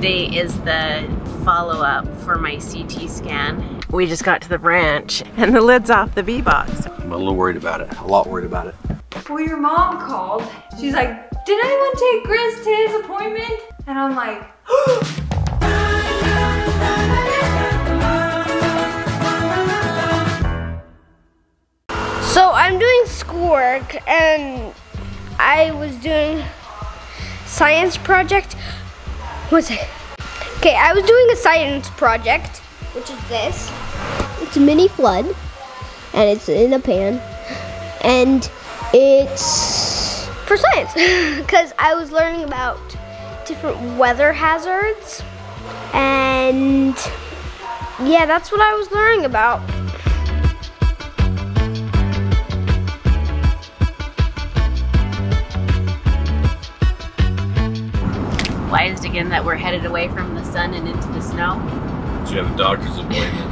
Today is the follow-up for my CT scan. We just got to the ranch and the lid's off the B-box. I'm a little worried about it, a lot worried about it. Well, your mom called. She's like, did anyone take Chris to his appointment? And I'm like, So I'm doing schoolwork and I was doing science project. One second. Okay, I was doing a science project, which is this. It's a mini flood and it's in a pan and it's for science because I was learning about different weather hazards and yeah, that's what I was learning about. Why is it again that we're headed away from the sun and into the snow? Did you have a doctor's appointment?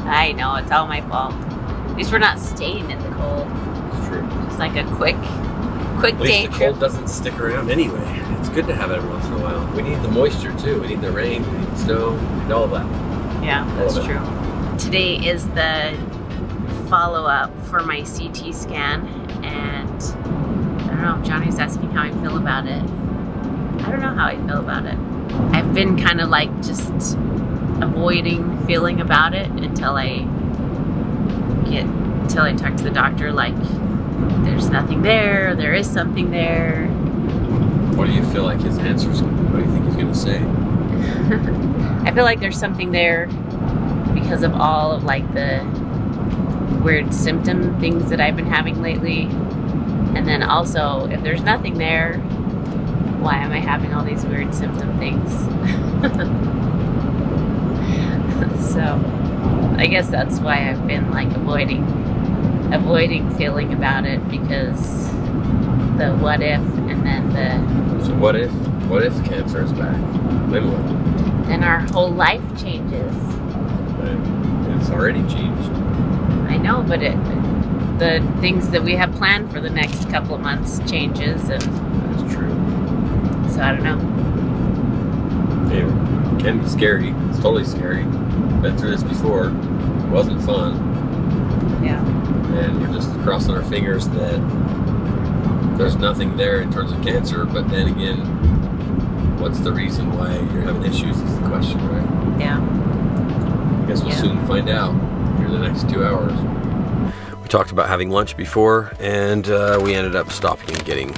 I know, it's all my fault. At least we're not staying in the cold. It's true. It's like a quick At day least the trip. cold doesn't stick around anyway. It's good to have it every once in a while. We need the moisture too. We need the rain, we need the snow, and all of that. Yeah, that's true. Today is the follow-up for my CT scan, and I don't know, Johnny's asking how I feel about it. I don't know how I feel about it. I've been kind of like just avoiding feeling about it until I talk to the doctor, like there's nothing there, there is something there. What do you feel like his answer's, what do you think he's gonna say? I feel like there's something there because of all of like the weird symptom things that I've been having lately. And then also, if there's nothing there, why am I having all these weird symptom things? So I guess that's why I've been like avoiding feeling about it, because the what if and then the... So what if cancer is back? Then what? Then our whole life changes. It's already changed. I know, but the things that we have planned for the next couple of months changes, and That's true. so I don't know. It can be scary. It's totally scary. Been through this before. It wasn't fun. Yeah. And we're just crossing our fingers that there's nothing there in terms of cancer. But then again, what's the reason why you're having issues is the question, right? Yeah. I guess we'll soon find out here in the next 2 hours. We talked about having lunch before, and we ended up stopping and getting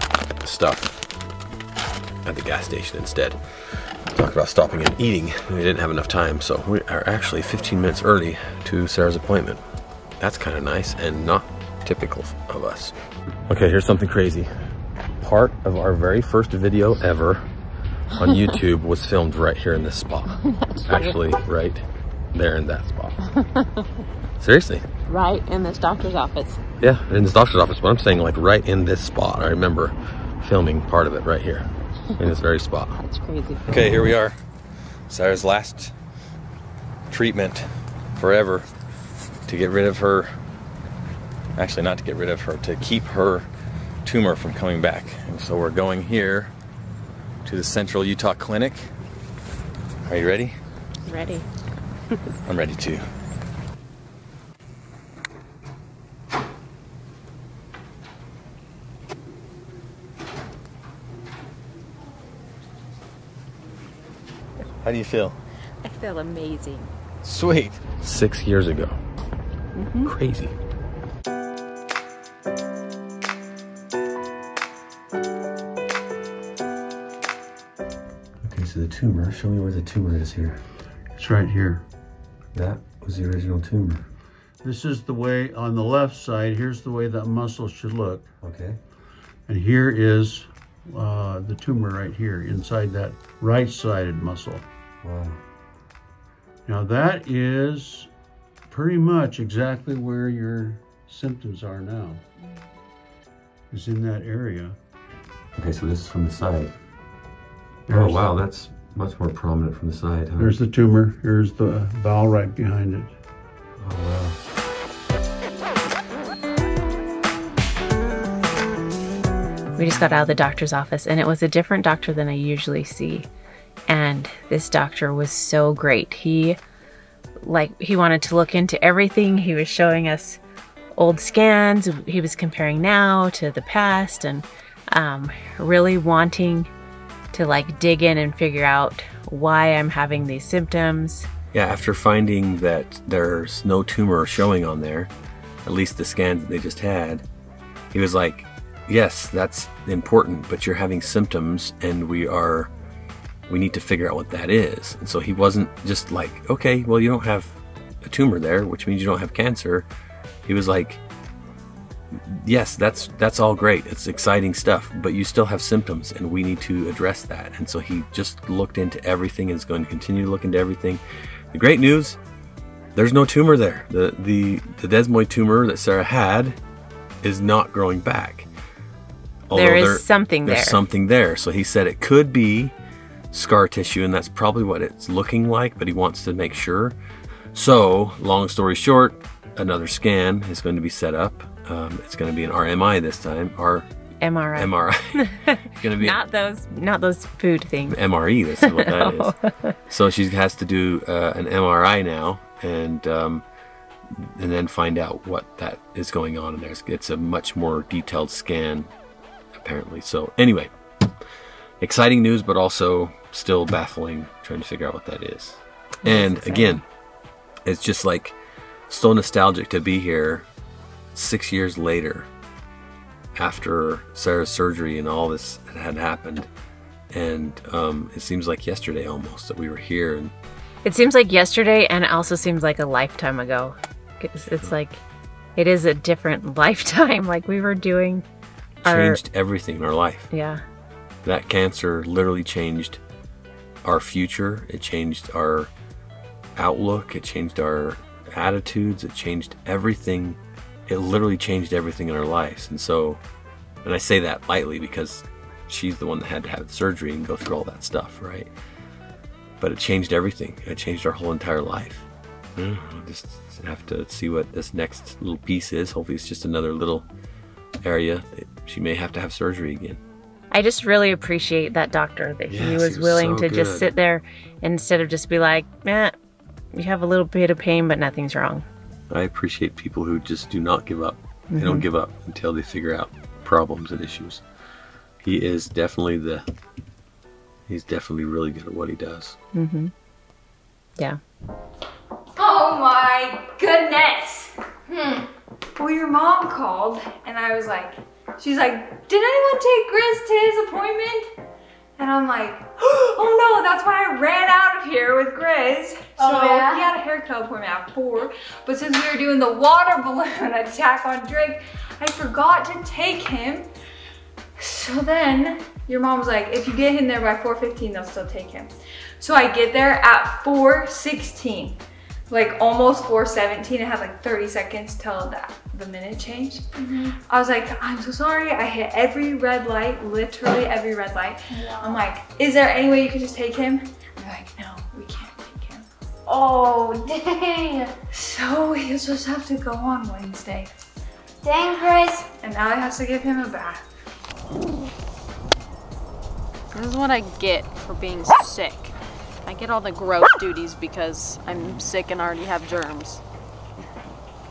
stuff at the gas station instead. Talked about stopping and eating. We didn't have enough time, so we are actually 15 minutes early to Sarah's appointment. That's kind of nice and not typical of us. Okay, here's something crazy. Part of our very first video ever on YouTube was filmed right here in this spot. Actually, right there in that spot. Seriously. Right in this doctor's office. Yeah, in this doctor's office, but I'm saying like right in this spot. I remember filming part of it right here in this very spot. That's crazy. Okay, here we are. Sarah's last treatment forever to get rid of her, actually not to get rid of her, to keep her tumor from coming back. And so we're going here to the Central Utah Clinic. Are you ready? Ready. I'm ready too. How do you feel? I feel amazing. Sweet. 6 years ago. Crazy. Okay, so the tumor, show me where the tumor is here. It's right here. That was the original tumor. This is the way, on the left side, here's the way that muscle should look. Okay. And here is the tumor right here, inside that right-sided muscle. Wow. Now that is pretty much exactly where your symptoms are now. Is in that area. Okay, so this is from the side. There's Oh wow, that's much more prominent from the side, huh? There's the tumor. Here's the bowel right behind it. Oh wow. We just got out of the doctor's office, and it was a different doctor than I usually see. And this doctor was so great. He wanted to look into everything. He was showing us old scans. He was comparing now to the past, and really wanting to like dig in and figure out why I'm having these symptoms. Yeah, after finding that there's no tumor showing on there, at least the scans that they just had, he was like, yes, that's important, but you're having symptoms and we need to figure out what that is. And so he wasn't just like, okay, well, you don't have a tumor there, which means you don't have cancer. He was like, yes, that's all great. It's exciting stuff, but you still have symptoms and we need to address that. And so he just looked into everything and is going to continue to look into everything. The great news, there's no tumor there. The desmoid tumor that Sarah had is not growing back. There's something there. So he said it could be scar tissue, and that's probably what it's looking like, but he wants to make sure. So, long story short, another scan is going to be set up. It's going to be an RMI this time. MRI. It's going to be not those food things. MRE. This is what that is. So she has to do an MRI now, and then find out what that is going on in there. It's a much more detailed scan, apparently. So anyway, exciting news, but also still baffling, trying to figure out what that is. And again, it's just like so nostalgic to be here 6 years later after Sarah's surgery and all this had happened. And it seems like yesterday almost that we were here. And it seems like yesterday, and it also seems like a lifetime ago. It's like it is a different lifetime. Like we were doing changed everything in our life. Yeah. That cancer literally changed our future. It changed our outlook. It changed our attitudes. It changed everything. It literally changed everything in our lives. And so, and I say that lightly because she's the one that had to have the surgery and go through all that stuff, right? But it changed everything. It changed our whole entire life. We'll just have to see what this next little piece is. Hopefully it's just another little area. She may have to have surgery again. I just really appreciate that doctor that he was willing to just sit there instead of just be like, you have a little bit of pain, but nothing's wrong. I appreciate people who just do not give up. They don't give up until they figure out problems and issues. He is definitely he's definitely really good at what he does. Yeah. Oh my goodness. Well, your mom called and I was like, she's like, did anyone take Grizz to his appointment? And I'm like, oh no, that's why I ran out of here with Grizz. So he had a haircut appointment at 4, but since we were doing the water balloon attack on Drake, I forgot to take him. So then your mom was like, if you get him there by 4:15, they'll still take him. So I get there at 4:16, like almost 4:17. It had like 30 seconds till the minute changed. I was like, I'm so sorry. I hit every red light, literally every red light. I'm like, is there any way you could just take him? And they're like, no, we can't take him. Oh, dang. So he was supposed to have to go on Wednesday. Dang, Grizz. And now I have to give him a bath. This is what I get for being sick. I get all the gross duties because I'm sick and already have germs.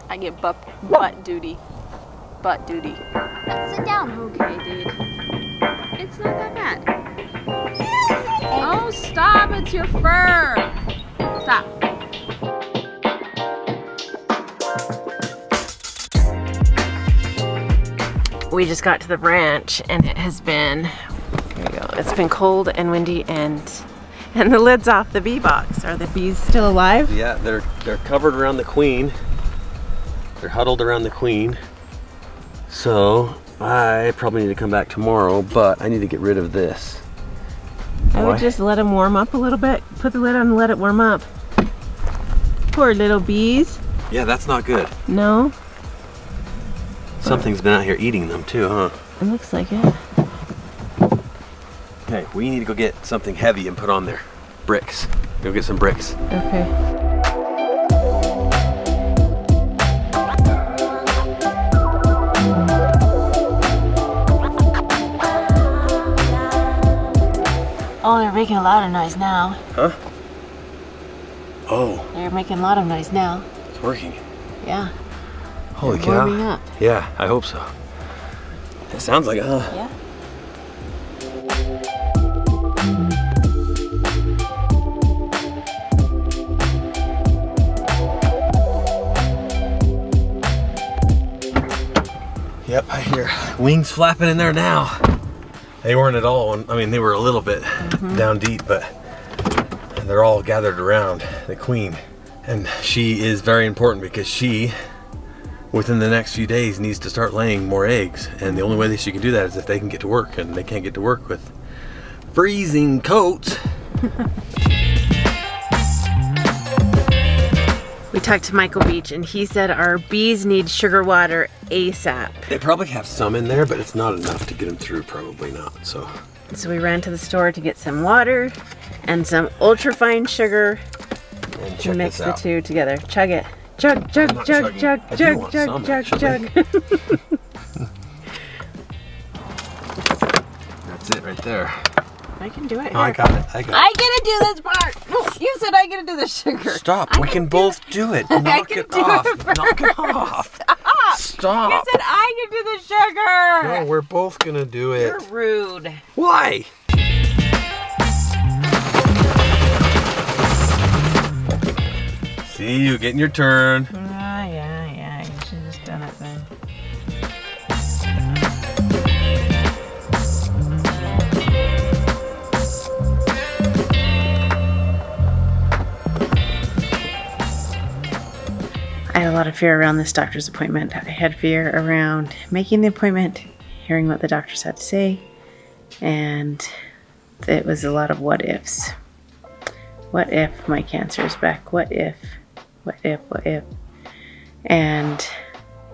I get butt duty. Butt duty. Sit down. Okay, dude. It's not that bad. Oh, stop. It's your fur. Stop. We just got to the ranch and it has been, here we go, it's been cold and windy and the lid's off the bee box. Are the bees still alive? Yeah, they're covered around the queen. They're huddled around the queen. So I probably need to come back tomorrow, but I need to get rid of this. I would just let them warm up a little bit. Put the lid on and let it warm up. Poor little bees. Yeah, that's not good. No? Something's been out here eating them too, huh? It looks like it. Okay, we need to go get something heavy and put on there. Bricks. Go get some bricks. Okay. they're making a lot of noise now. Huh? Oh. They're making a lot of noise now. It's working. Yeah. Holy they're cow. warming up. Yeah, I hope so. It sounds like it, huh? Yeah. Yep, I hear wings flapping in there now. They weren't at all, I mean, they were a little bit down deep, but they're all gathered around the queen. And she is very important because she, within the next few days, needs to start laying more eggs. And the only way that she can do that is if they can get to work, and they can't get to work with freezing coats. We talked to Michael Beach and he said our bees need sugar water ASAP. They probably have some in there, but it's not enough to get them through, probably not, so. So we ran to the store to get some water and some ultra-fine sugar And to check mix this the out. two together. Chug it. Chug, chug, not chug, chugging. chug, I do chug, want chug, some, chug, actually. chug. That's it right there. I can do it. Oh, I got it, I got it. I get to do this part. You said I get to do the sugar. Stop, we can both do it. Knock can it do off. it Knock it off. Stop. You said I can do the sugar. No, we're both gonna do it. You're rude. Why? See you getting your turn. Yeah. You should have just done it then. I had a lot of fear around this doctor's appointment. I had fear around making the appointment, hearing what the doctors had to say, and it was a lot of what ifs. What if my cancer is back? What if? What if? What if? And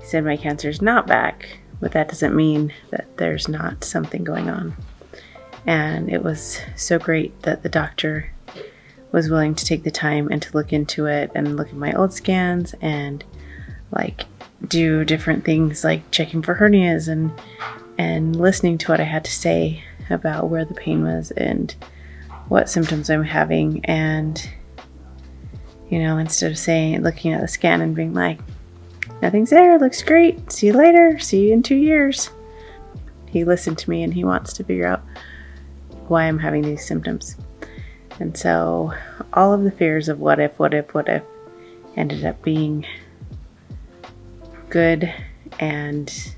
he said my cancer is not back, but that doesn't mean that there's not something going on. And it was so great that the doctor was willing to take the time and to look into it and look at my old scans and like do different things like checking for hernias and listening to what I had to say about where the pain was and what symptoms I'm having. And you know, instead of looking at the scan and being like, nothing's there, it looks great, see you later, see you in 2 years. He listened to me and he wants to figure out why I'm having these symptoms. And so all of the fears of what if ended up being good and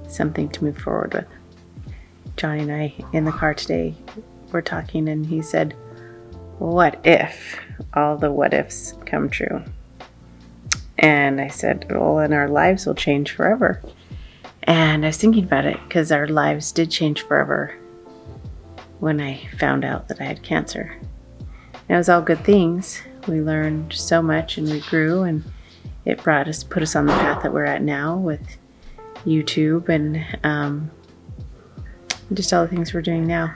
something to move forward with. Johnny and I in the car today were talking and he said, what if all the what ifs come true? And I said, well, then our lives will change forever. And I was thinking about it because our lives did change forever when I found out that I had cancer. And it was all good things. We learned so much and we grew, and it put us on the path that we're at now with YouTube and just all the things we're doing now.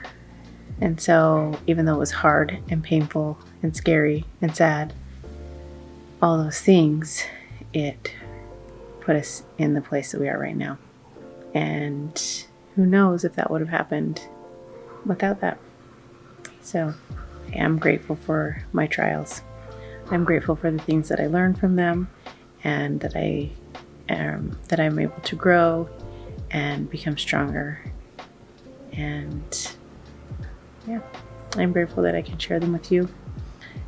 And so even though it was hard and painful and scary and sad, all those things, it put us in the place that we are right now. And who knows if that would have happened without that. So I am grateful for my trials. I'm grateful for the things that I learned from them and that I'm able to grow and become stronger. And yeah, I'm grateful that I can share them with you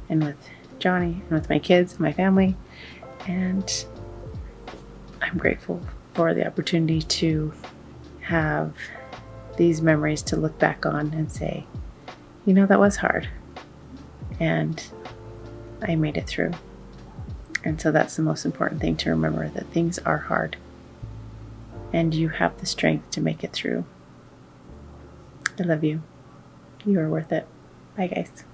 and with Johnny and with my kids and my family. And I'm grateful for the opportunity to have these memories to look back on and say, you know, that was hard and I made it through. And so that's the most important thing to remember, that things are hard and you have the strength to make it through. I love you. You are worth it. Bye, guys.